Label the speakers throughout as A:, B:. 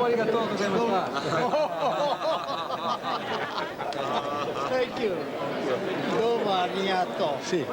A: arigatou gozaimashita.
B: Thank you. Domo arigatou. Sim.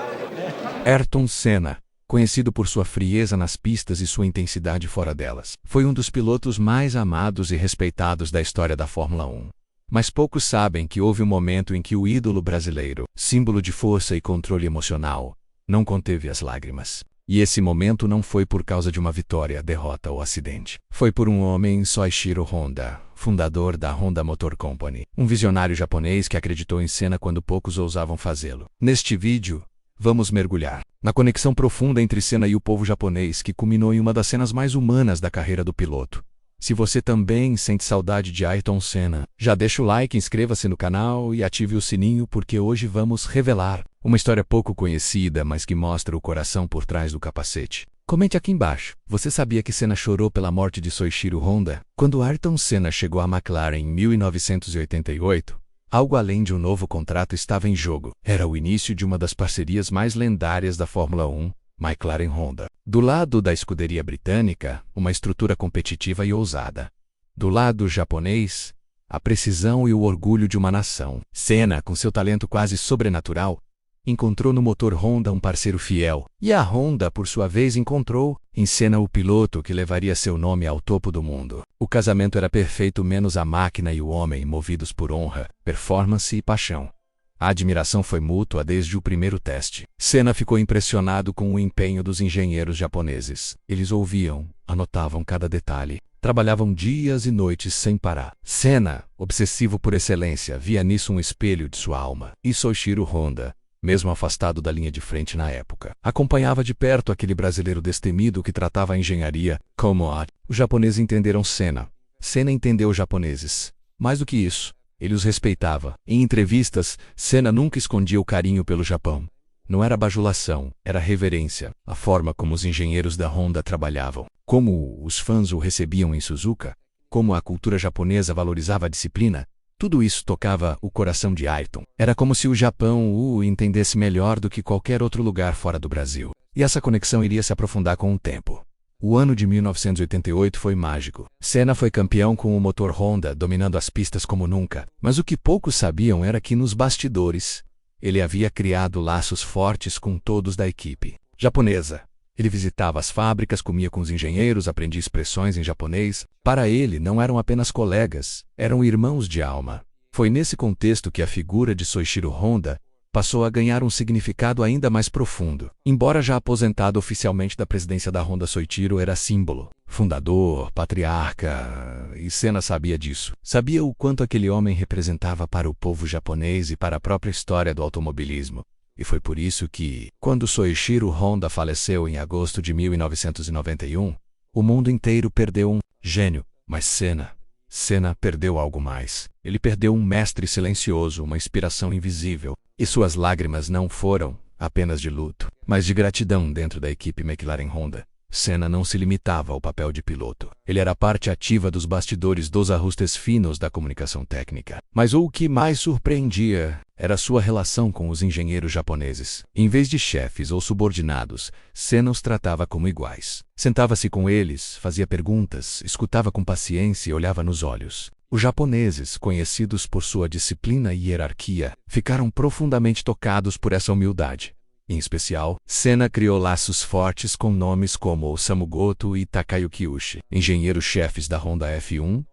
C: Ayrton Senna, conhecido por sua frieza nas pistas e sua intensidade fora delas, foi um dos pilotos mais amados e respeitados da história da Fórmula 1. Mas poucos sabem que houve um momento em que o ídolo brasileiro, símbolo de força e controle emocional, não conteve as lágrimas. E esse momento não foi por causa de uma vitória, derrota ou acidente. Foi por um homem, Soichiro Honda, fundador da Honda Motor Company, um visionário japonês que acreditou em Senna quando poucos ousavam fazê-lo. Neste vídeo, vamos mergulhar na conexão profunda entre Senna e o povo japonês que culminou em uma das cenas mais humanas da carreira do piloto. Se você também sente saudade de Ayrton Senna, já deixa o like, inscreva-se no canal e ative o sininho porque hoje vamos revelar uma história pouco conhecida, mas que mostra o coração por trás do capacete. Comente aqui embaixo, você sabia que Senna chorou pela morte de Soichiro Honda? Quando Ayrton Senna chegou à McLaren em 1988, algo além de um novo contrato estava em jogo. Era o início de uma das parcerias mais lendárias da Fórmula 1, McLaren-Honda. Do lado da escuderia britânica, uma estrutura competitiva e ousada. Do lado japonês, a precisão e o orgulho de uma nação. Senna, com seu talento quase sobrenatural, encontrou no motor Honda um parceiro fiel. E a Honda, por sua vez, encontrou em Senna o piloto que levaria seu nome ao topo do mundo. O casamento era perfeito menos a máquina e o homem movidos por honra, performance e paixão. A admiração foi mútua desde o primeiro teste. Senna ficou impressionado com o empenho dos engenheiros japoneses. Eles ouviam, anotavam cada detalhe, trabalhavam dias e noites sem parar. Senna, obsessivo por excelência, via nisso um espelho de sua alma. E Soichiro Honda, mesmo afastado da linha de frente na época, acompanhava de perto aquele brasileiro destemido que tratava a engenharia como arte. Os japoneses entenderam Senna. Senna entendeu os japoneses. Mais do que isso, ele os respeitava. Em entrevistas, Senna nunca escondia o carinho pelo Japão. Não era bajulação, era reverência. A forma como os engenheiros da Honda trabalhavam, como os fãs o recebiam em Suzuka, como a cultura japonesa valorizava a disciplina, tudo isso tocava o coração de Ayrton. Era como se o Japão o entendesse melhor do que qualquer outro lugar fora do Brasil. E essa conexão iria se aprofundar com o tempo. O ano de 1988 foi mágico. Senna foi campeão com o motor Honda, dominando as pistas como nunca. Mas o que poucos sabiam era que nos bastidores, ele havia criado laços fortes com todos da equipe japonesa. Ele visitava as fábricas, comia com os engenheiros, aprendia expressões em japonês. Para ele, não eram apenas colegas, eram irmãos de alma. Foi nesse contexto que a figura de Soichiro Honda passou a ganhar um significado ainda mais profundo. Embora já aposentado oficialmente da presidência da Honda, Soichiro era símbolo, fundador, patriarca, e Senna sabia disso. Sabia o quanto aquele homem representava para o povo japonês e para a própria história do automobilismo. E foi por isso que, quando Soichiro Honda faleceu em agosto de 1991, o mundo inteiro perdeu um gênio. Mas Senna perdeu algo mais. Ele perdeu um mestre silencioso, uma inspiração invisível. E suas lágrimas não foram apenas de luto, mas de gratidão dentro da equipe McLaren-Honda. Senna não se limitava ao papel de piloto. Ele era parte ativa dos bastidores, dos ajustes finos da comunicação técnica. Mas o que mais surpreendia era sua relação com os engenheiros japoneses. Em vez de chefes ou subordinados, Senna os tratava como iguais. Sentava-se com eles, fazia perguntas, escutava com paciência e olhava nos olhos. Os japoneses, conhecidos por sua disciplina e hierarquia, ficaram profundamente tocados por essa humildade. Em especial, Senna criou laços fortes com nomes como Osamu Goto e Takayuki Uchi, engenheiros-chefes da Honda F1.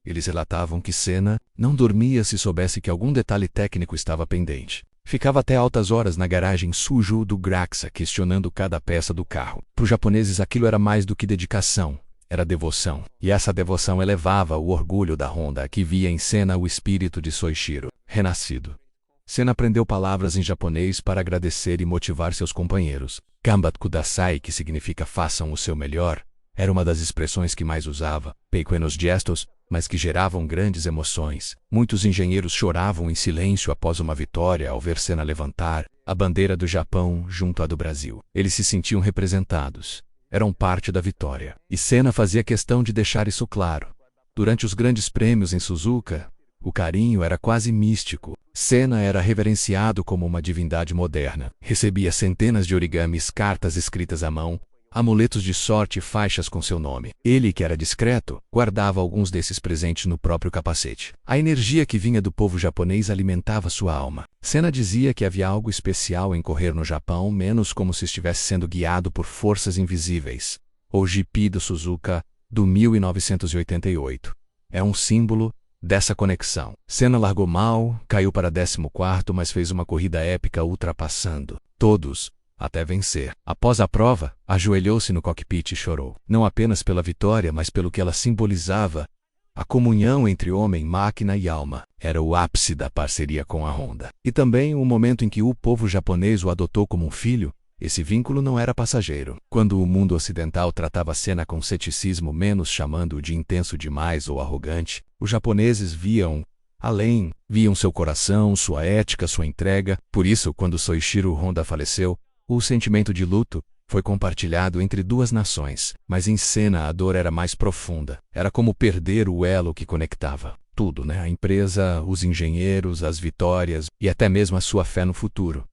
C: Eles relatavam que Senna não dormia se soubesse que algum detalhe técnico estava pendente. Ficava até altas horas na garagem sujo do Graxa, questionando cada peça do carro. Para os japoneses aquilo era mais do que dedicação, era devoção. E essa devoção elevava o orgulho da Honda, que via em Senna o espírito de Soichiro, renascido. Senna aprendeu palavras em japonês para agradecer e motivar seus companheiros. Gambatte Kudasai, que significa façam o seu melhor, era uma das expressões que mais usava. Pequenos gestos, mas que geravam grandes emoções. Muitos engenheiros choravam em silêncio após uma vitória ao ver Senna levantar a bandeira do Japão junto à do Brasil. Eles se sentiam representados. Eram parte da vitória. E Senna fazia questão de deixar isso claro. Durante os grandes prêmios em Suzuka, o carinho era quase místico. Senna era reverenciado como uma divindade moderna. Recebia centenas de origamis, cartas escritas à mão, amuletos de sorte e faixas com seu nome. Ele, que era discreto, guardava alguns desses presentes no próprio capacete. A energia que vinha do povo japonês alimentava sua alma. Senna dizia que havia algo especial em correr no Japão, menos como se estivesse sendo guiado por forças invisíveis. O GP do Suzuka, do 1988. É um símbolo dessa conexão. Senna largou mal, caiu para 14º, mas fez uma corrida épica ultrapassando todos, até vencer. Após a prova, ajoelhou-se no cockpit e chorou. Não apenas pela vitória, mas pelo que ela simbolizava. A comunhão entre homem, máquina e alma era o ápice da parceria com a Honda. E também o momento em que o povo japonês o adotou como um filho. Esse vínculo não era passageiro. Quando o mundo ocidental tratava Senna com ceticismo, menos chamando-o de intenso demais ou arrogante, os japoneses viam além, viam seu coração, sua ética, sua entrega. Por isso, quando Soichiro Honda faleceu, o sentimento de luto foi compartilhado entre duas nações. Mas em Senna a dor era mais profunda. Era como perder o elo que conectava tudo, A empresa, os engenheiros, as vitórias e até mesmo a sua fé no futuro.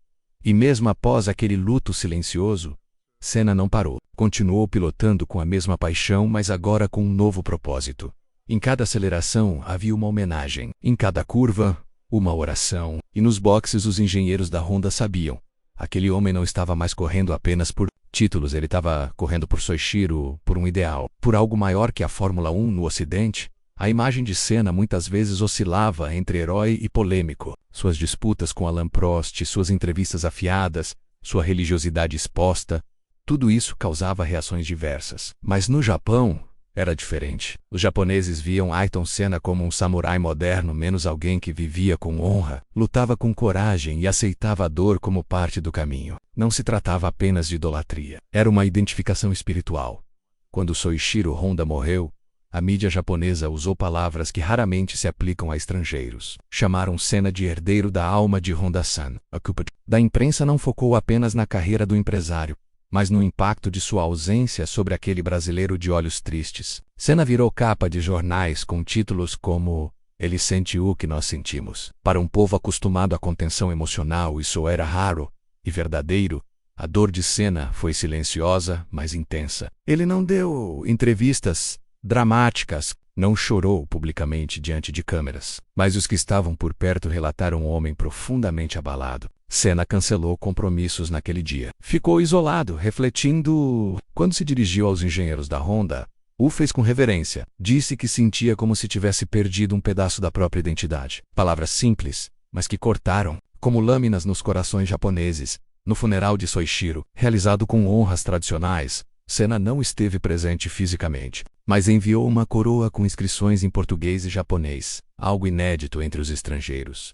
C: E mesmo após aquele luto silencioso, Senna não parou. Continuou pilotando com a mesma paixão, mas agora com um novo propósito. Em cada aceleração havia uma homenagem. Em cada curva, uma oração. E nos boxes os engenheiros da Honda sabiam. Aquele homem não estava mais correndo apenas por títulos, ele estava correndo por Soichiro, por um ideal, por algo maior que a Fórmula 1 no Ocidente. A imagem de Senna muitas vezes oscilava entre herói e polêmico. Suas disputas com Alain Prost, suas entrevistas afiadas, sua religiosidade exposta, tudo isso causava reações diversas. Mas no Japão era diferente. Os japoneses viam Ayrton Senna como um samurai moderno, menos alguém que vivia com honra, lutava com coragem e aceitava a dor como parte do caminho. Não se tratava apenas de idolatria. Era uma identificação espiritual. Quando Soichiro Honda morreu, a mídia japonesa usou palavras que raramente se aplicam a estrangeiros. Chamaram Senna de herdeiro da alma de Honda-san. A culpa da imprensa não focou apenas na carreira do empresário, mas no impacto de sua ausência sobre aquele brasileiro de olhos tristes. Senna virou capa de jornais com títulos como "Ele sente o que nós sentimos". Para um povo acostumado à contenção emocional, isso era raro e verdadeiro. A dor de Senna foi silenciosa, mas intensa. Ele não deu entrevistas dramáticas, não chorou publicamente diante de câmeras. Mas os que estavam por perto relataram um homem profundamente abalado. Senna cancelou compromissos naquele dia. Ficou isolado, refletindo. Quando se dirigiu aos engenheiros da Honda, o fez com reverência. Disse que sentia como se tivesse perdido um pedaço da própria identidade. Palavras simples, mas que cortaram, como lâminas nos corações japoneses. No funeral de Soichiro, realizado com honras tradicionais, Senna não esteve presente fisicamente, mas enviou uma coroa com inscrições em português e japonês, algo inédito entre os estrangeiros.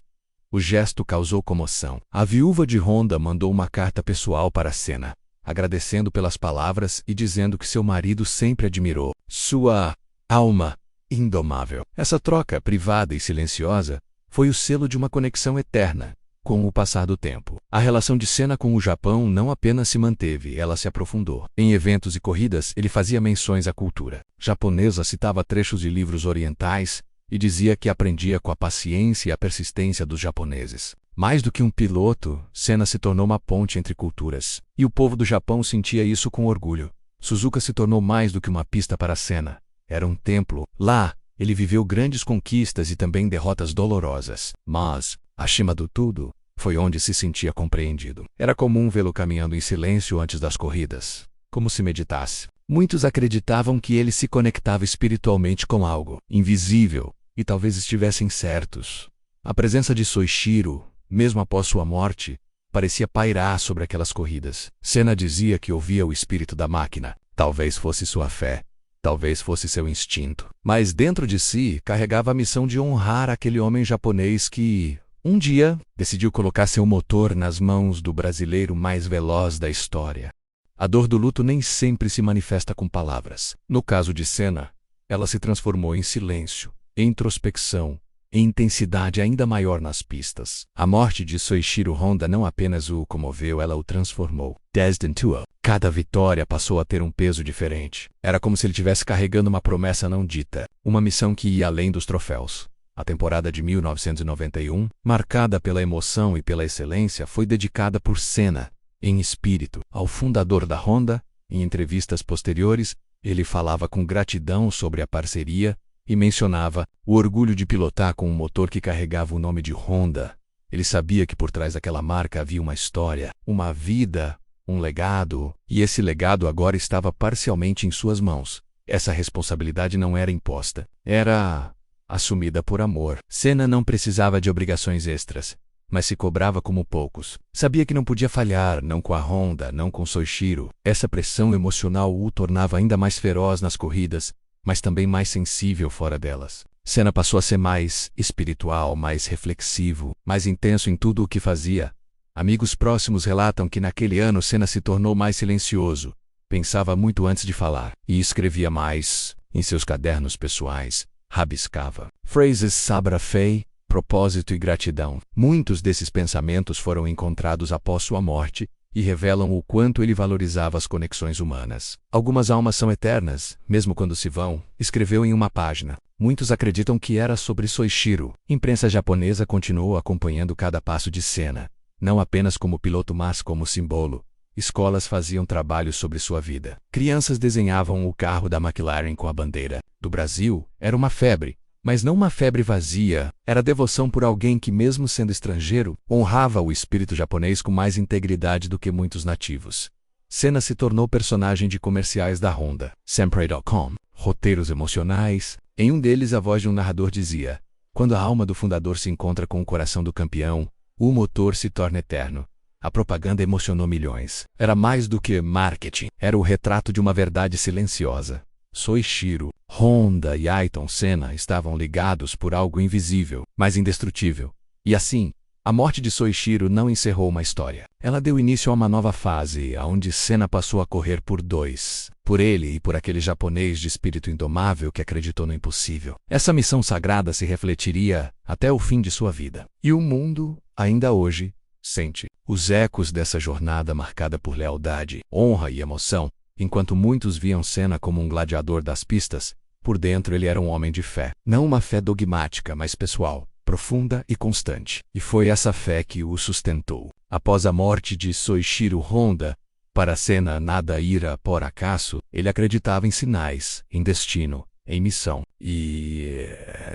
C: O gesto causou comoção. A viúva de Honda mandou uma carta pessoal para Senna, agradecendo pelas palavras e dizendo que seu marido sempre admirou sua alma indomável. Essa troca, privada e silenciosa, foi o selo de uma conexão eterna. Com o passar do tempo, a relação de Senna com o Japão não apenas se manteve, ela se aprofundou. Em eventos e corridas, ele fazia menções à cultura japonesa, citava trechos de livros orientais e dizia que aprendia com a paciência e a persistência dos japoneses. Mais do que um piloto, Senna se tornou uma ponte entre culturas, e o povo do Japão sentia isso com orgulho. Suzuka se tornou mais do que uma pista para Senna. Era um templo. Lá, ele viveu grandes conquistas e também derrotas dolorosas. Mas, acima do tudo, foi onde se sentia compreendido. Era comum vê-lo caminhando em silêncio antes das corridas, como se meditasse. Muitos acreditavam que ele se conectava espiritualmente com algo invisível, e talvez estivessem certos. A presença de Soichiro, mesmo após sua morte, parecia pairar sobre aquelas corridas. Senna dizia que ouvia o espírito da máquina. Talvez fosse sua fé, talvez fosse seu instinto. Mas dentro de si, carregava a missão de honrar aquele homem japonês que, um dia, decidiu colocar seu motor nas mãos do brasileiro mais veloz da história. A dor do luto nem sempre se manifesta com palavras. No caso de Senna, ela se transformou em silêncio, em introspecção, em intensidade ainda maior nas pistas. A morte de Soichiro Honda não apenas o comoveu, ela o transformou. Desde então, cada vitória passou a ter um peso diferente. Era como se ele estivesse carregando uma promessa não dita, uma missão que ia além dos troféus. A temporada de 1991, marcada pela emoção e pela excelência, foi dedicada por Senna, em espírito, ao fundador da Honda Em entrevistas posteriores, ele falava com gratidão sobre a parceria e mencionava o orgulho de pilotar com um motor que carregava o nome de Honda. Ele sabia que por trás daquela marca havia uma história, uma vida, um legado, e esse legado agora estava parcialmente em suas mãos. Essa responsabilidade não era imposta, era assumida por amor. Senna não precisava de obrigações extras, mas se cobrava como poucos. Sabia que não podia falhar, não com a Honda, não com Soichiro. Essa pressão emocional o tornava ainda mais feroz nas corridas, mas também mais sensível fora delas. Senna passou a ser mais espiritual, mais reflexivo, mais intenso em tudo o que fazia. Amigos próximos relatam que naquele ano Senna se tornou mais silencioso, pensava muito antes de falar, e escrevia mais. Em seus cadernos pessoais, rabiscava frases sabra fei, propósito e gratidão. Muitos desses pensamentos foram encontrados após sua morte e revelam o quanto ele valorizava as conexões humanas. Algumas almas são eternas, mesmo quando se vão, escreveu em uma página. Muitos acreditam que era sobre Soichiro. Imprensa japonesa continuou acompanhando cada passo de Senna, não apenas como piloto mas como símbolo. Escolas faziam trabalhos sobre sua vida. Crianças desenhavam o carro da McLaren com a bandeira do Brasil. Era uma febre, mas não uma febre vazia. Era devoção por alguém que, mesmo sendo estrangeiro, honrava o espírito japonês com mais integridade do que muitos nativos. Senna se tornou personagem de comerciais da Honda, Sempre.com, roteiros emocionais. Em um deles, a voz de um narrador dizia: "Quando a alma do fundador se encontra com o coração do campeão, o motor se torna eterno." A propaganda emocionou milhões. Era mais do que marketing. Era o retrato de uma verdade silenciosa. Soichiro, Honda e Ayrton Senna estavam ligados por algo invisível, mas indestrutível. E assim, a morte de Soichiro não encerrou uma história. Ela deu início a uma nova fase, onde Senna passou a correr por dois. Por ele e por aquele japonês de espírito indomável que acreditou no impossível. Essa missão sagrada se refletiria até o fim de sua vida. E o mundo, ainda hoje, sente os ecos dessa jornada marcada por lealdade, honra e emoção. Enquanto muitos viam Senna como um gladiador das pistas, por dentro ele era um homem de fé. Não uma fé dogmática, mas pessoal, profunda e constante. E foi essa fé que o sustentou. Após a morte de Soichiro Honda, para Senna nada ira por acaso. Ele acreditava em sinais, em destino, em missão. E,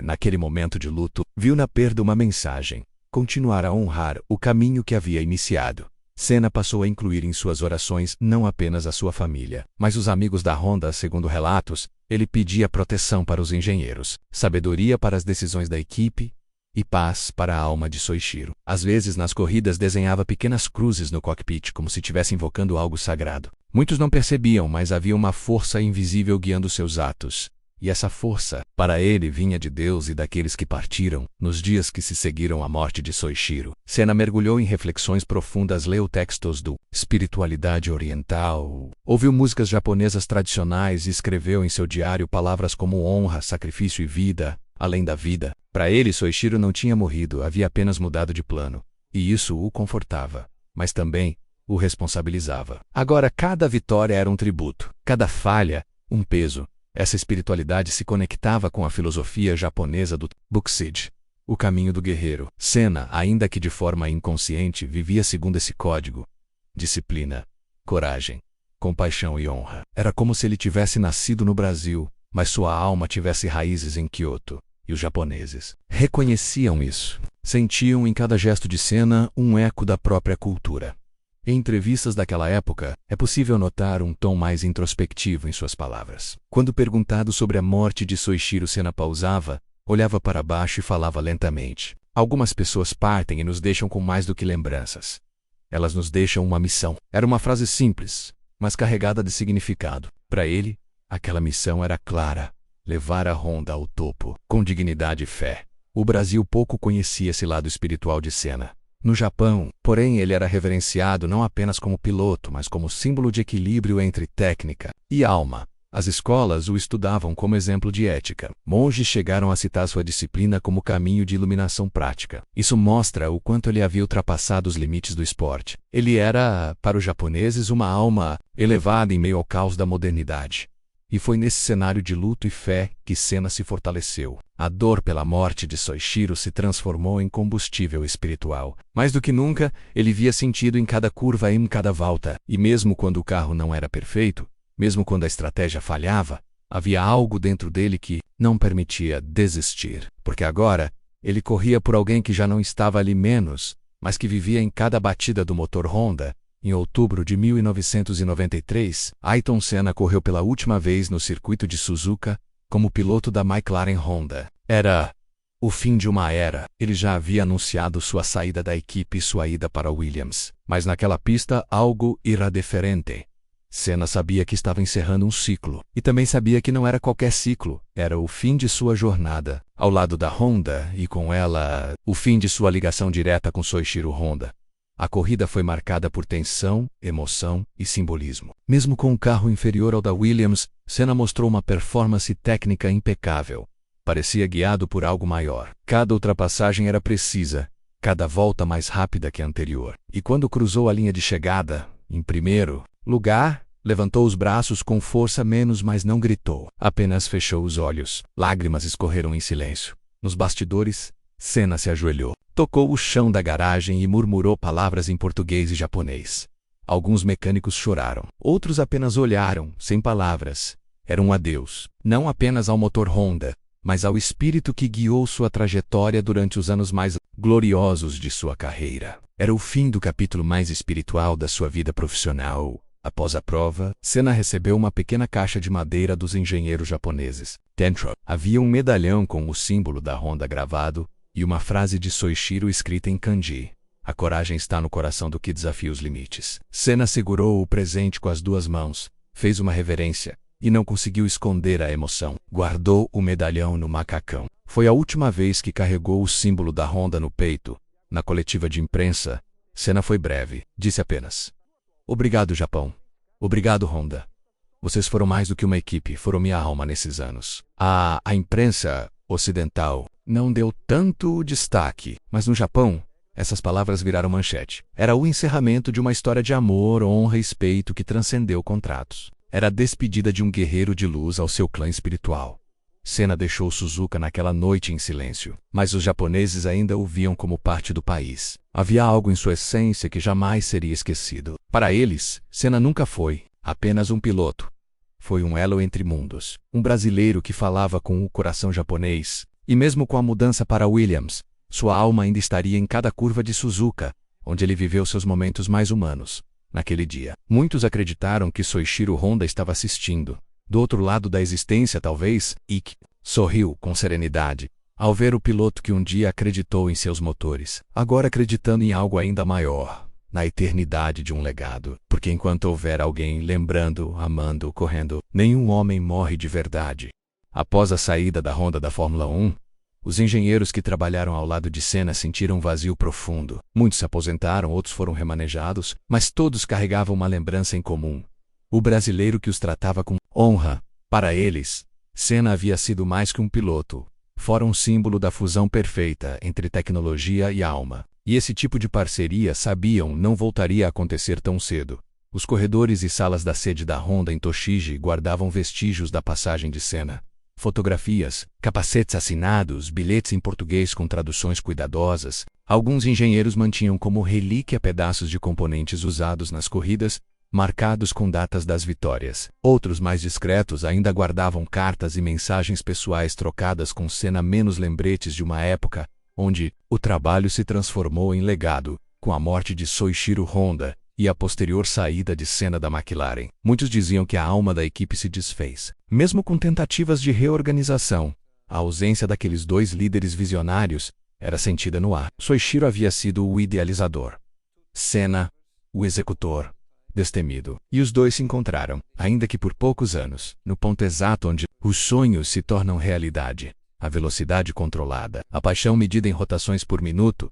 C: naquele momento de luto, viu na perda uma mensagem: continuar a honrar o caminho que havia iniciado. Senna passou a incluir em suas orações não apenas a sua família, mas os amigos da Honda. Segundo relatos, ele pedia proteção para os engenheiros, sabedoria para as decisões da equipe e paz para a alma de Soichiro. Às vezes, nas corridas, desenhava pequenas cruzes no cockpit, como se estivesse invocando algo sagrado. Muitos não percebiam, mas havia uma força invisível guiando seus atos. E essa força, para ele, vinha de Deus e daqueles que partiram, nos dias que se seguiram à morte de Soichiro. Senna mergulhou em reflexões profundas, leu textos do espiritualidade oriental, ouviu músicas japonesas tradicionais e escreveu em seu diário palavras como honra, sacrifício e vida, além da vida. Para ele, Soichiro não tinha morrido, havia apenas mudado de plano. E isso o confortava, mas também o responsabilizava. Agora, cada vitória era um tributo, cada falha, um peso. Essa espiritualidade se conectava com a filosofia japonesa do Bushido, o caminho do guerreiro. Senna, ainda que de forma inconsciente, vivia segundo esse código: disciplina, coragem, compaixão e honra. Era como se ele tivesse nascido no Brasil, mas sua alma tivesse raízes em Kyoto. E os japoneses reconheciam isso. Sentiam em cada gesto de Senna um eco da própria cultura. Em entrevistas daquela época, é possível notar um tom mais introspectivo em suas palavras. Quando perguntado sobre a morte de Soichiro, Senna pausava, olhava para baixo e falava lentamente: "Algumas pessoas partem e nos deixam com mais do que lembranças. Elas nos deixam uma missão." Era uma frase simples, mas carregada de significado. Para ele, aquela missão era clara: levar a Honda ao topo, com dignidade e fé. O Brasil pouco conhecia esse lado espiritual de Senna. No Japão, porém, ele era reverenciado não apenas como piloto, mas como símbolo de equilíbrio entre técnica e alma. As escolas o estudavam como exemplo de ética. Monges chegaram a citar sua disciplina como caminho de iluminação prática. Isso mostra o quanto ele havia ultrapassado os limites do esporte. Ele era, para os japoneses, uma alma elevada em meio ao caos da modernidade. E foi nesse cenário de luto e fé que Senna se fortaleceu. A dor pela morte de Soichiro se transformou em combustível espiritual. Mais do que nunca, ele via sentido em cada curva e em cada volta. E mesmo quando o carro não era perfeito, mesmo quando a estratégia falhava, havia algo dentro dele que não permitia desistir. Porque agora, ele corria por alguém que já não estava ali menos, mas que vivia em cada batida do motor Honda. Em outubro de 1993, Ayrton Senna correu pela última vez no circuito de Suzuka como piloto da McLaren Honda. Era o fim de uma era. Ele já havia anunciado sua saída da equipe e sua ida para Williams. Mas naquela pista algo era diferente. Senna sabia que estava encerrando um ciclo. E também sabia que não era qualquer ciclo. Era o fim de sua jornada ao lado da Honda e com ela o fim de sua ligação direta com Soichiro Honda. A corrida foi marcada por tensão, emoção e simbolismo. Mesmo com um carro inferior ao da Williams, Senna mostrou uma performance técnica impecável. Parecia guiado por algo maior. Cada ultrapassagem era precisa, cada volta mais rápida que a anterior. E quando cruzou a linha de chegada, em primeiro lugar, levantou os braços com força menos, mas não gritou. Apenas fechou os olhos. Lágrimas escorreram em silêncio. Nos bastidores, Senna se ajoelhou. Tocou o chão da garagem e murmurou palavras em português e japonês. Alguns mecânicos choraram. Outros apenas olharam, sem palavras. Era um adeus, não apenas ao motor Honda, mas ao espírito que guiou sua trajetória durante os anos mais gloriosos de sua carreira. Era o fim do capítulo mais espiritual da sua vida profissional. Após a prova, Senna recebeu uma pequena caixa de madeira dos engenheiros japoneses. Dentro havia um medalhão com o símbolo da Honda gravado, e uma frase de Soichiro escrita em kanji. A coragem está no coração do que desafia os limites. Senna segurou o presente com as duas mãos, fez uma reverência, e não conseguiu esconder a emoção. Guardou o medalhão no macacão. Foi a última vez que carregou o símbolo da Honda no peito. Na coletiva de imprensa, Senna foi breve. Disse apenas: "Obrigado, Japão. Obrigado, Honda. Vocês foram mais do que uma equipe, foram minha alma nesses anos." A imprensa ocidental não deu tanto destaque, mas no Japão, essas palavras viraram manchete. Era o encerramento de uma história de amor, honra e respeito que transcendeu contratos. Era a despedida de um guerreiro de luz ao seu clã espiritual. Senna deixou Suzuka naquela noite em silêncio, mas os japoneses ainda o viam como parte do país. Havia algo em sua essência que jamais seria esquecido. Para eles, Senna nunca foi apenas um piloto. Foi um elo entre mundos, um brasileiro que falava com o coração japonês. E mesmo com a mudança para Williams, sua alma ainda estaria em cada curva de Suzuka, onde ele viveu seus momentos mais humanos. Naquele dia, muitos acreditaram que Soichiro Honda estava assistindo. Do outro lado da existência, talvez, Ikki sorriu com serenidade ao ver o piloto que um dia acreditou em seus motores, agora acreditando em algo ainda maior, na eternidade de um legado. Porque enquanto houver alguém lembrando, amando, correndo, nenhum homem morre de verdade. Após a saída da Honda da Fórmula 1, os engenheiros que trabalharam ao lado de Senna sentiram um vazio profundo. Muitos se aposentaram, outros foram remanejados, mas todos carregavam uma lembrança em comum: o brasileiro que os tratava com honra. Para eles, Senna havia sido mais que um piloto, fora um símbolo da fusão perfeita entre tecnologia e alma. E esse tipo de parceria, sabiam, não voltaria a acontecer tão cedo. Os corredores e salas da sede da Honda em Tochigi guardavam vestígios da passagem de Senna. Fotografias, capacetes assinados, bilhetes em português com traduções cuidadosas. Alguns engenheiros mantinham como relíquia pedaços de componentes usados nas corridas, marcados com datas das vitórias. Outros, mais discretos, ainda guardavam cartas e mensagens pessoais trocadas com Senna, menos lembretes de uma época onde o trabalho se transformou em legado, com a morte de Soichiro Honda e a posterior saída de Senna da McLaren. Muitos diziam que a alma da equipe se desfez. Mesmo com tentativas de reorganização, a ausência daqueles dois líderes visionários era sentida no ar. Soichiro havia sido o idealizador, Senna, o executor, destemido. E os dois se encontraram, ainda que por poucos anos, no ponto exato onde os sonhos se tornam realidade. A velocidade controlada, a paixão medida em rotações por minuto.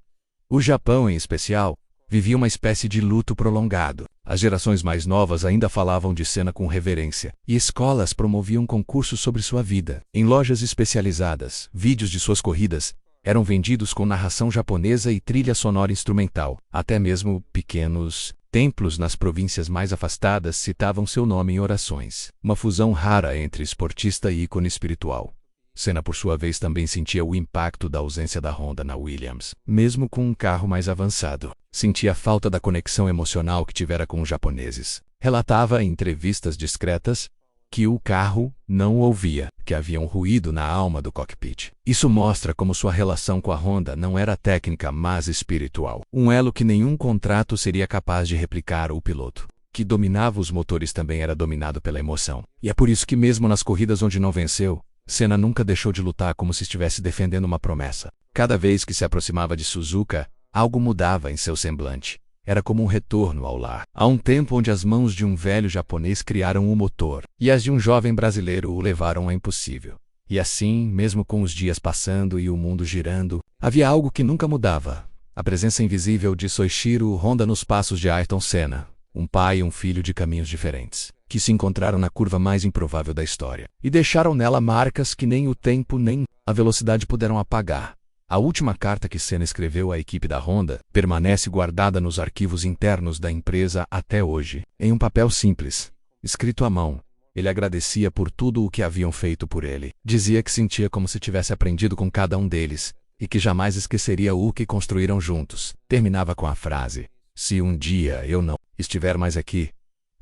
C: O Japão, em especial, vivia uma espécie de luto prolongado. As gerações mais novas ainda falavam de Senna com reverência, e escolas promoviam concursos sobre sua vida. Em lojas especializadas, vídeos de suas corridas eram vendidos com narração japonesa e trilha sonora instrumental. Até mesmo pequenos templos nas províncias mais afastadas citavam seu nome em orações. Uma fusão rara entre esportista e ícone espiritual. Senna, por sua vez, também sentia o impacto da ausência da Honda na Williams. Mesmo com um carro mais avançado, sentia a falta da conexão emocional que tivera com os japoneses. Relatava em entrevistas discretas que o carro não o ouvia, que havia um ruído na alma do cockpit. Isso mostra como sua relação com a Honda não era técnica, mas espiritual. Um elo que nenhum contrato seria capaz de replicar. O piloto que dominava os motores também era dominado pela emoção. E é por isso que mesmo nas corridas onde não venceu, Senna nunca deixou de lutar como se estivesse defendendo uma promessa. Cada vez que se aproximava de Suzuka, algo mudava em seu semblante. Era como um retorno ao lar. Há um tempo onde as mãos de um velho japonês criaram o motor, e as de um jovem brasileiro o levaram ao impossível. E assim, mesmo com os dias passando e o mundo girando, havia algo que nunca mudava. A presença invisível de Soichiro Honda nos passos de Ayrton Senna. Um pai e um filho de caminhos diferentes, que se encontraram na curva mais improvável da história, e deixaram nela marcas que nem o tempo nem a velocidade puderam apagar. A última carta que Senna escreveu à equipe da Honda permanece guardada nos arquivos internos da empresa até hoje. Em um papel simples, escrito à mão, ele agradecia por tudo o que haviam feito por ele. Dizia que sentia como se tivesse aprendido com cada um deles, e que jamais esqueceria o que construíram juntos. Terminava com a frase: "Se um dia eu não estiver mais aqui,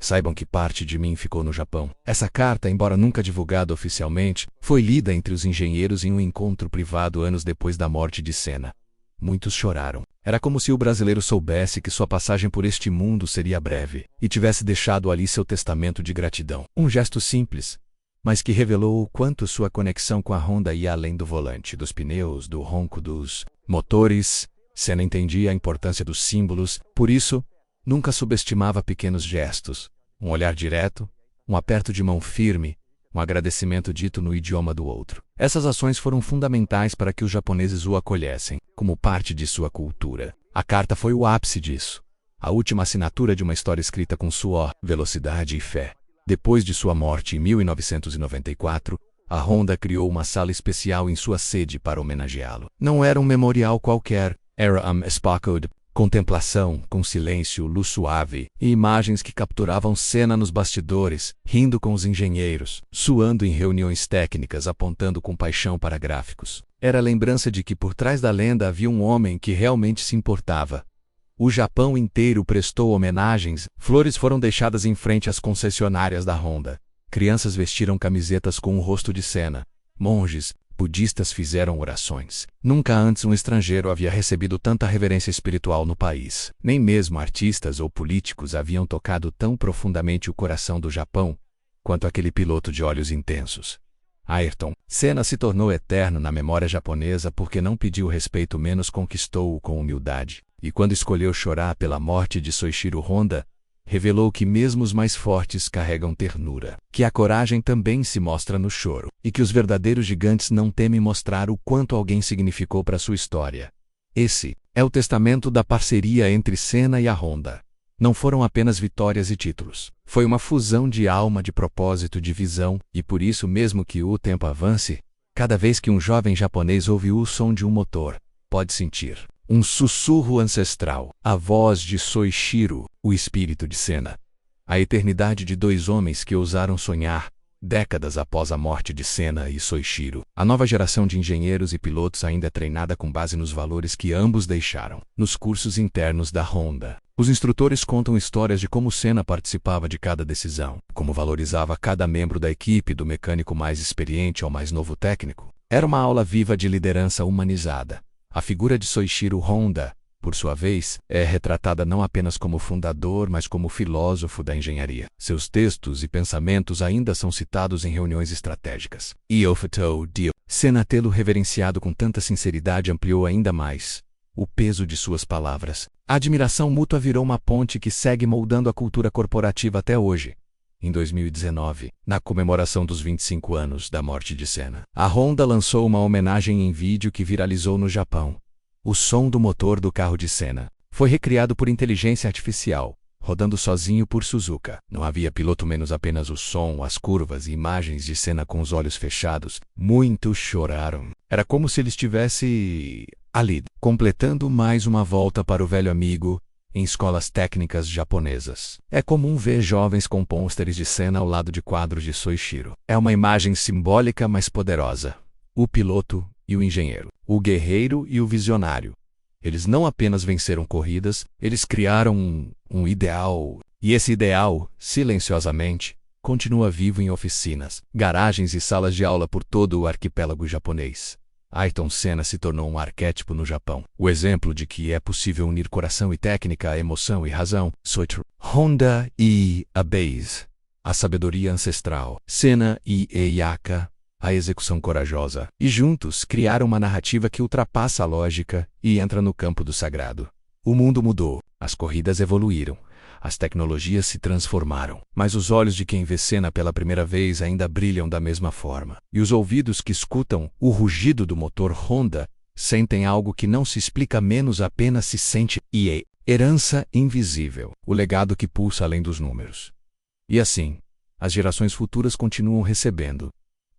C: saibam que parte de mim ficou no Japão." Essa carta, embora nunca divulgada oficialmente, foi lida entre os engenheiros em um encontro privado anos depois da morte de Senna. Muitos choraram. Era como se o brasileiro soubesse que sua passagem por este mundo seria breve, e tivesse deixado ali seu testamento de gratidão. Um gesto simples, mas que revelou o quanto sua conexão com a Honda ia além do volante, dos pneus, do ronco dos motores. Senna entendia a importância dos símbolos, por isso, nunca subestimava pequenos gestos, um olhar direto, um aperto de mão firme, um agradecimento dito no idioma do outro. Essas ações foram fundamentais para que os japoneses o acolhessem, como parte de sua cultura. A carta foi o ápice disso, a última assinatura de uma história escrita com suor, velocidade e fé. Depois de sua morte em 1994, a Honda criou uma sala especial em sua sede para homenageá-lo. Não era um memorial qualquer, era um espacode. Contemplação, com silêncio, luz suave, e imagens que capturavam Senna nos bastidores, rindo com os engenheiros, suando em reuniões técnicas, apontando com paixão para gráficos. Era a lembrança de que por trás da lenda havia um homem que realmente se importava. O Japão inteiro prestou homenagens, flores foram deixadas em frente às concessionárias da Honda. Crianças vestiram camisetas com o rosto de Senna. Monges, budistas fizeram orações. Nunca antes um estrangeiro havia recebido tanta reverência espiritual no país. Nem mesmo artistas ou políticos haviam tocado tão profundamente o coração do Japão quanto aquele piloto de olhos intensos. Ayrton Senna se tornou eterno na memória japonesa porque não pediu respeito, menos conquistou-o com humildade. E quando escolheu chorar pela morte de Soichiro Honda, revelou que mesmo os mais fortes carregam ternura, que a coragem também se mostra no choro, e que os verdadeiros gigantes não temem mostrar o quanto alguém significou para sua história. Esse é o testamento da parceria entre Senna e a Honda. Não foram apenas vitórias e títulos. Foi uma fusão de alma, de propósito, de visão, e por isso, mesmo que o tempo avance, cada vez que um jovem japonês ouve o som de um motor, pode sentir um sussurro ancestral, a voz de Soichiro, o espírito de Senna. A eternidade de dois homens que ousaram sonhar, décadas após a morte de Senna e Soichiro. A nova geração de engenheiros e pilotos ainda é treinada com base nos valores que ambos deixaram. Nos cursos internos da Honda, os instrutores contam histórias de como Senna participava de cada decisão, como valorizava cada membro da equipe, do mecânico mais experiente ao mais novo técnico. Era uma aula viva de liderança humanizada. A figura de Soichiro Honda, por sua vez, é retratada não apenas como fundador, mas como filósofo da engenharia. Seus textos e pensamentos ainda são citados em reuniões estratégicas. Iofuto Dio. Senna, tê-lo reverenciado com tanta sinceridade, ampliou ainda mais o peso de suas palavras. A admiração mútua virou uma ponte que segue moldando a cultura corporativa até hoje. Em 2019, na comemoração dos 25 anos da morte de Senna, a Honda lançou uma homenagem em vídeo que viralizou no Japão. O som do motor do carro de Senna foi recriado por inteligência artificial, rodando sozinho por Suzuka. Não havia piloto menos apenas o som, as curvas e imagens de Senna com os olhos fechados. Muitos choraram. Era como se ele estivesse ali, completando mais uma volta para o velho amigo em escolas técnicas japonesas. É comum ver jovens com pôsteres de Senna ao lado de quadros de Soichiro. É uma imagem simbólica, mas poderosa. O piloto e o engenheiro. O guerreiro e o visionário. Eles não apenas venceram corridas, eles criaram um ideal. E esse ideal, silenciosamente, continua vivo em oficinas, garagens e salas de aula por todo o arquipélago japonês. Ayrton Senna se tornou um arquétipo no Japão. O exemplo de que é possível unir coração e técnica, emoção e razão. Soichiro, Honda e a Base. A sabedoria ancestral. Senna e Eiyaka. A execução corajosa, e juntos criaram uma narrativa que ultrapassa a lógica e entra no campo do sagrado. O mundo mudou, as corridas evoluíram, as tecnologias se transformaram, mas os olhos de quem vê Senna pela primeira vez ainda brilham da mesma forma, e os ouvidos que escutam o rugido do motor Honda sentem algo que não se explica, menos apenas se sente, e é herança invisível, o legado que pulsa além dos números. E assim, as gerações futuras continuam recebendo,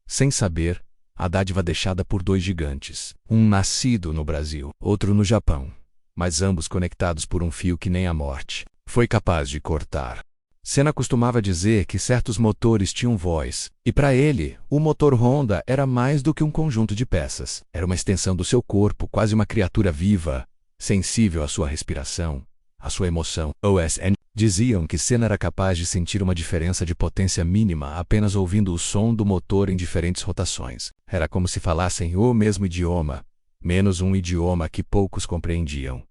C: sem saber, a dádiva deixada por dois gigantes, um nascido no Brasil, outro no Japão, mas ambos conectados por um fio que nem a morte foi capaz de cortar. Senna costumava dizer que certos motores tinham voz, e para ele, o motor Honda era mais do que um conjunto de peças. Era uma extensão do seu corpo, quase uma criatura viva, sensível à sua respiração, à sua emoção. OSN diziam que Senna era capaz de sentir uma diferença de potência mínima apenas ouvindo o som do motor em diferentes rotações. Era como se falassem o mesmo idioma, menos um idioma que poucos compreendiam.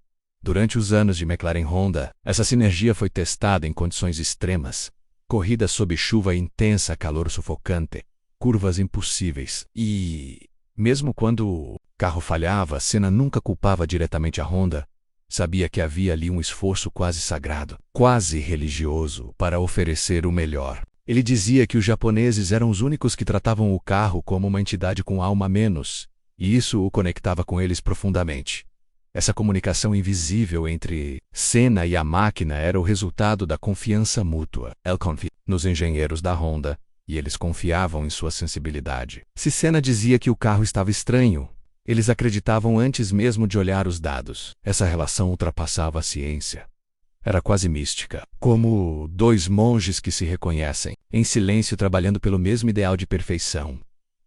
C: Durante os anos de McLaren Honda, essa sinergia foi testada em condições extremas. Corridas sob chuva intensa, calor sufocante, curvas impossíveis. E, mesmo quando o carro falhava, Senna nunca culpava diretamente a Honda. Sabia que havia ali um esforço quase sagrado, quase religioso, para oferecer o melhor. Ele dizia que os japoneses eram os únicos que tratavam o carro como uma entidade com alma a menos, e isso o conectava com eles profundamente. Essa comunicação invisível entre Senna e a máquina era o resultado da confiança mútua. Ele confiava nos engenheiros da Honda, e eles confiavam em sua sensibilidade. Se Senna dizia que o carro estava estranho, eles acreditavam antes mesmo de olhar os dados. Essa relação ultrapassava a ciência. Era quase mística, como dois monges que se reconhecem, em silêncio trabalhando pelo mesmo ideal de perfeição.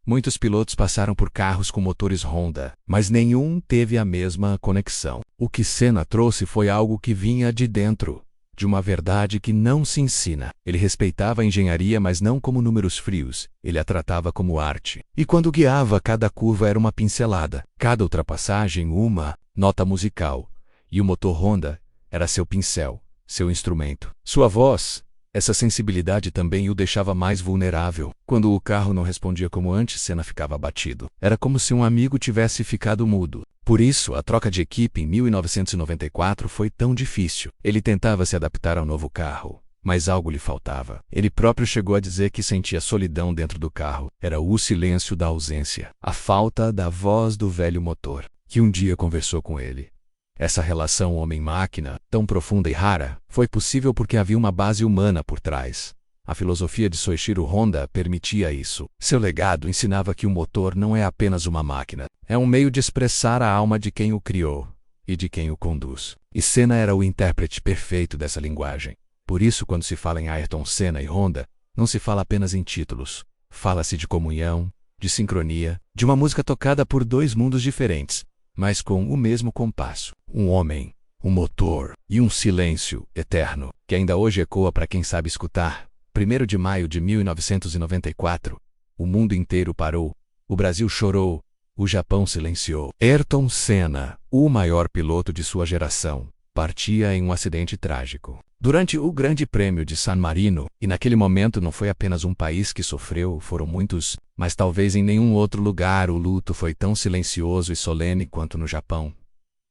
C: Muitos pilotos passaram por carros com motores Honda, mas nenhum teve a mesma conexão. O que Senna trouxe foi algo que vinha de dentro, de uma verdade que não se ensina. Ele respeitava a engenharia, mas não como números frios. Ele a tratava como arte. E quando guiava, cada curva era uma pincelada, cada ultrapassagem uma nota musical. E o motor Honda era seu pincel, seu instrumento. Sua voz, essa sensibilidade também o deixava mais vulnerável. Quando o carro não respondia como antes, Senna ficava abatido. Era como se um amigo tivesse ficado mudo. Por isso, a troca de equipe em 1994 foi tão difícil. Ele tentava se adaptar ao novo carro, mas algo lhe faltava. Ele próprio chegou a dizer que sentia solidão dentro do carro. Era o silêncio da ausência, a falta da voz do velho motor, que um dia conversou com ele. Essa relação homem-máquina, tão profunda e rara, foi possível porque havia uma base humana por trás. A filosofia de Soichiro Honda permitia isso. Seu legado ensinava que o motor não é apenas uma máquina. É um meio de expressar a alma de quem o criou e de quem o conduz. E Senna era o intérprete perfeito dessa linguagem. Por isso, quando se fala em Ayrton Senna e Honda, não se fala apenas em títulos. Fala-se de comunhão, de sincronia, de uma música tocada por dois mundos diferentes, mas com o mesmo compasso. Um homem, um motor e um silêncio eterno, que ainda hoje ecoa para quem sabe escutar. 1º de maio de 1994, o mundo inteiro parou, o Brasil chorou, o Japão silenciou. Ayrton Senna, o maior piloto de sua geração, partia em um acidente trágico. Durante o Grande Prêmio de San Marino, e naquele momento não foi apenas um país que sofreu, foram muitos, mas talvez em nenhum outro lugar o luto foi tão silencioso e solene quanto no Japão.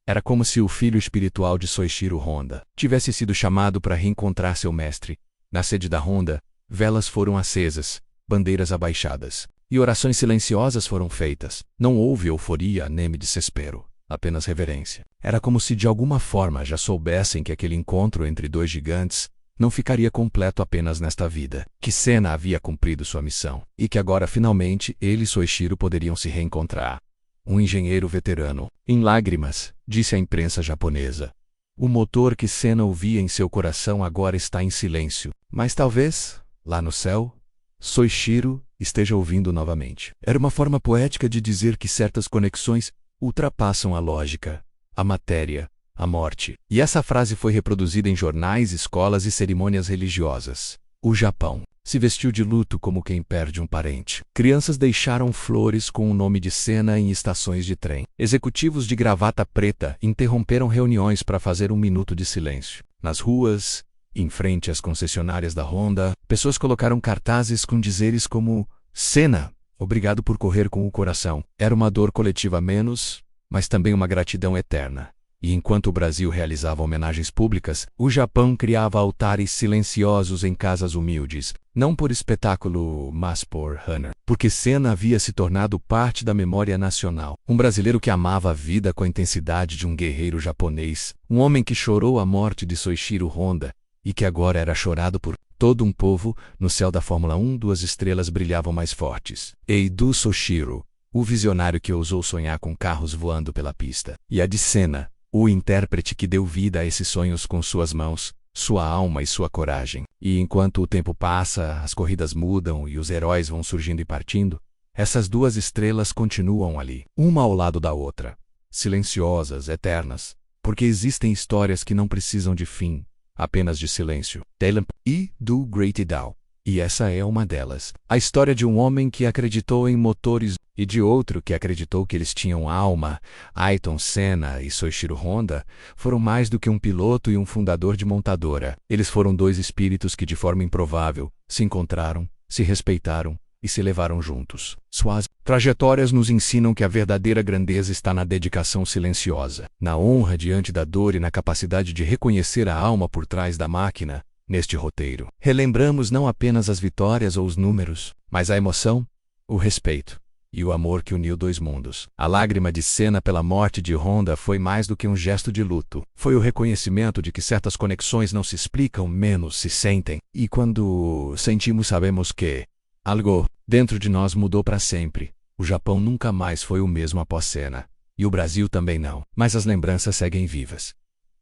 C: Era como se o filho espiritual de Soichiro Honda tivesse sido chamado para reencontrar seu mestre. Na sede da Honda, velas foram acesas, bandeiras abaixadas, e orações silenciosas foram feitas. Não houve euforia nem desespero. apenas reverência. Era como se de alguma forma já soubessem que aquele encontro entre dois gigantes não ficaria completo apenas nesta vida, que Senna havia cumprido sua missão, e que agora finalmente ele e Soichiro poderiam se reencontrar. Um engenheiro veterano, em lágrimas, disse à imprensa japonesa. O motor que Senna ouvia em seu coração agora está em silêncio, mas talvez, lá no céu, Soichiro esteja ouvindo novamente. Era uma forma poética de dizer que certas conexões ultrapassam a lógica, a matéria, a morte. E essa frase foi reproduzida em jornais, escolas e cerimônias religiosas. O Japão se vestiu de luto como quem perde um parente. Crianças deixaram flores com o nome de Senna em estações de trem. Executivos de gravata preta interromperam reuniões para fazer um minuto de silêncio. Nas ruas, em frente às concessionárias da Honda, pessoas colocaram cartazes com dizeres como Senna, obrigado por correr com o coração. Era uma dor coletiva a menos, mas também uma gratidão eterna. E enquanto o Brasil realizava homenagens públicas, o Japão criava altares silenciosos em casas humildes, não por espetáculo, mas por honor. Porque Senna havia se tornado parte da memória nacional. Um brasileiro que amava a vida com a intensidade de um guerreiro japonês. Um homem que chorou a morte de Soichiro Honda e que agora era chorado por todo um povo. No céu da Fórmula 1, duas estrelas brilhavam mais fortes. Eido Soichiro, o visionário que ousou sonhar com carros voando pela pista. E a de Senna, o intérprete que deu vida a esses sonhos com suas mãos, sua alma e sua coragem. E enquanto o tempo passa, as corridas mudam e os heróis vão surgindo e partindo, essas duas estrelas continuam ali, uma ao lado da outra, silenciosas, eternas, porque existem histórias que não precisam de fim, apenas de silêncio. Talent e do Great Idol. E essa é uma delas. A história de um homem que acreditou em motores e de outro que acreditou que eles tinham alma. Ayrton Senna e Soichiro Honda foram mais do que um piloto e um fundador de montadora. Eles foram dois espíritos que, de forma improvável, se encontraram, se respeitaram e se levaram juntos. Suas trajetórias nos ensinam que a verdadeira grandeza está na dedicação silenciosa, na honra diante da dor e na capacidade de reconhecer a alma por trás da máquina. Neste roteiro, relembramos não apenas as vitórias ou os números, mas a emoção, o respeito e o amor que uniu dois mundos. A lágrima de Senna pela morte de Honda foi mais do que um gesto de luto. Foi o reconhecimento de que certas conexões não se explicam, menos se sentem. E quando sentimos, sabemos que algo dentro de nós mudou para sempre. O Japão nunca mais foi o mesmo após Senna. E o Brasil também não. Mas as lembranças seguem vivas.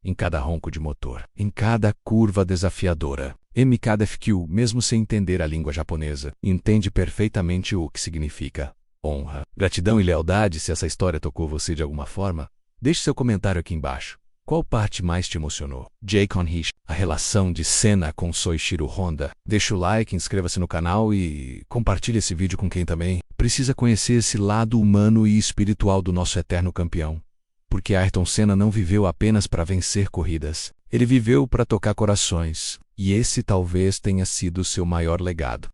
C: Em cada ronco de motor, em cada curva desafiadora. MKDFQ, mesmo sem entender a língua japonesa, entende perfeitamente o que significa honra, gratidão e lealdade. Se essa história tocou você de alguma forma, deixe seu comentário aqui embaixo. Qual parte mais te emocionou? Jake Onhish, a relação de Senna com Soichiro Honda. Deixa o like, inscreva-se no canal e compartilhe esse vídeo com quem também precisa conhecer esse lado humano e espiritual do nosso eterno campeão. Porque Ayrton Senna não viveu apenas para vencer corridas. Ele viveu para tocar corações. E esse talvez tenha sido seu maior legado.